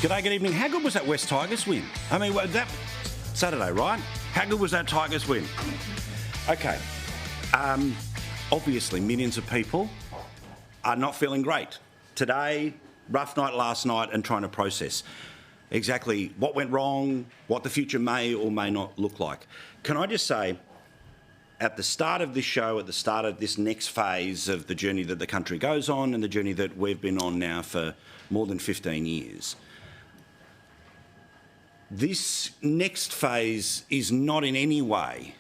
G'day, good evening. How good was that West Tigers win? I mean, that Saturday, right? How good was that Tigers win? Okay. Obviously, millions of people are not feeling great. Today, rough night last night, and trying to process exactly what went wrong, what the future may or may not look like. Can I just say, at the start of this show, at the start of this next phase of the journey that the country goes on and the journey that we've been on now for more than 15 years, this next phase is not in any way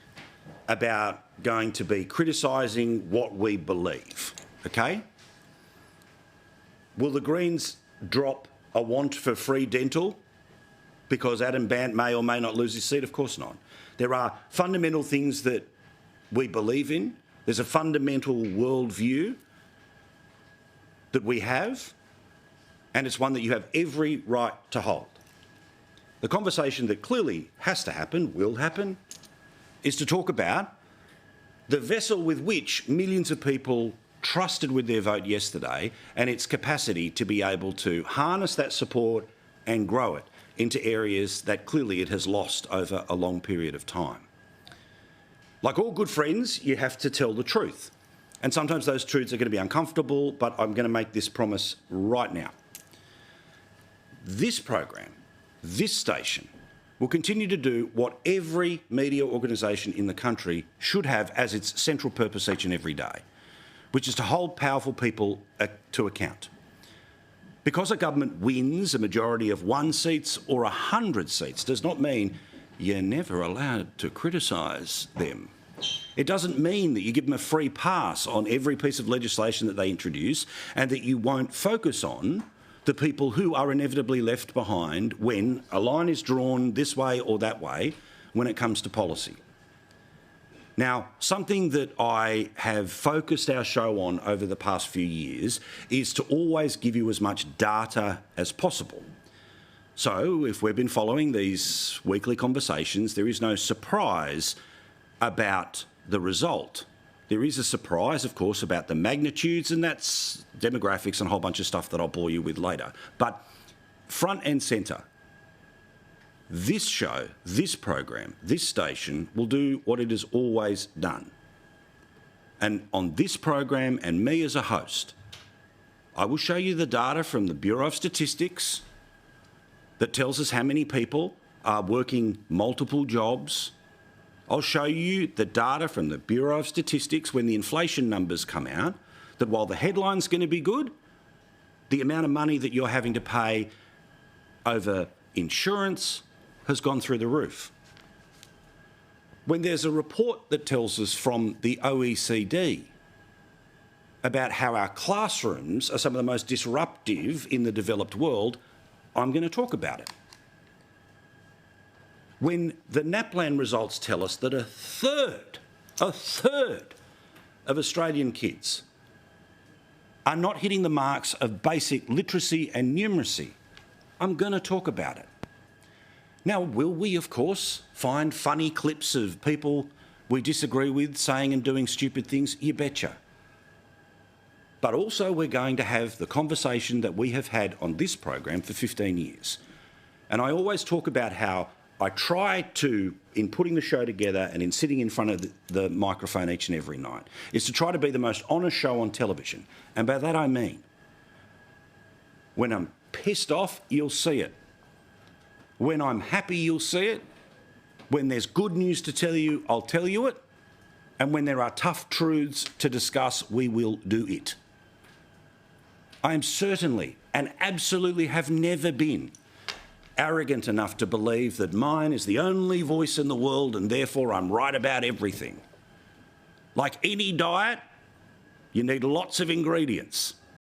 about going to be criticising what we believe, okay? Will the Greens drop a want for free dental because Adam Bandt may or may not lose his seat? Of course not. There are fundamental things that we believe in. There's a fundamental worldview that we have, and it's one that you have every right to hold. The conversation that clearly has to happen, will happen, is to talk about the vessel with which millions of people trusted with their vote yesterday and its capacity to be able to harness that support and grow it into areas that clearly it has lost over a long period of time. Like all good friends, you have to tell the truth. And sometimes those truths are going to be uncomfortable, but I'm going to make this promise right now. This program, this station, will continue to do what every media organisation in the country should have as its central purpose each and every day, which is to hold powerful people to account. Because a government wins a majority of 1 seats or 100 seats does not mean you're never allowed to criticise them. It doesn't mean that you give them a free pass on every piece of legislation that they introduce and that you won't focus on the people who are inevitably left behind when a line is drawn this way or that way when it comes to policy. Now, something that I have focused our show on over the past few years is to always give you as much data as possible. So, if we've been following these weekly conversations, there is no surprise about the result. There is a surprise, of course, about the magnitudes, and that's demographics and a whole bunch of stuff that I'll bore you with later. But front and centre, this show, this program, this station will do what it has always done. And on this program, and me as a host, I will show you the data from the Bureau of Statistics that tells us how many people are working multiple jobs. I'll show you the data from the Bureau of Statistics when the inflation numbers come out, that while the headline's going to be good, the amount of money that you're having to pay over insurance has gone through the roof. When there's a report that tells us from the OECD about how our classrooms are some of the most disruptive in the developed world, I'm going to talk about it. When the NAPLAN results tell us that a third of Australian kids are not hitting the marks of basic literacy and numeracy, I'm going to talk about it. Now, will we, of course, find funny clips of people we disagree with saying and doing stupid things? You betcha. But also we're going to have the conversation that we have had on this program for 15 years. And I always talk about how I try to, in putting the show together and in sitting in front of the microphone each and every night, is to try to be the most honest show on television. And by that I mean, when I'm pissed off, you'll see it. When I'm happy, you'll see it. When there's good news to tell you, I'll tell you it. And when there are tough truths to discuss, we will do it. I am certainly and absolutely have never been arrogant enough to believe that mine is the only voice in the world and therefore I'm right about everything. Like any diet, you need lots of ingredients.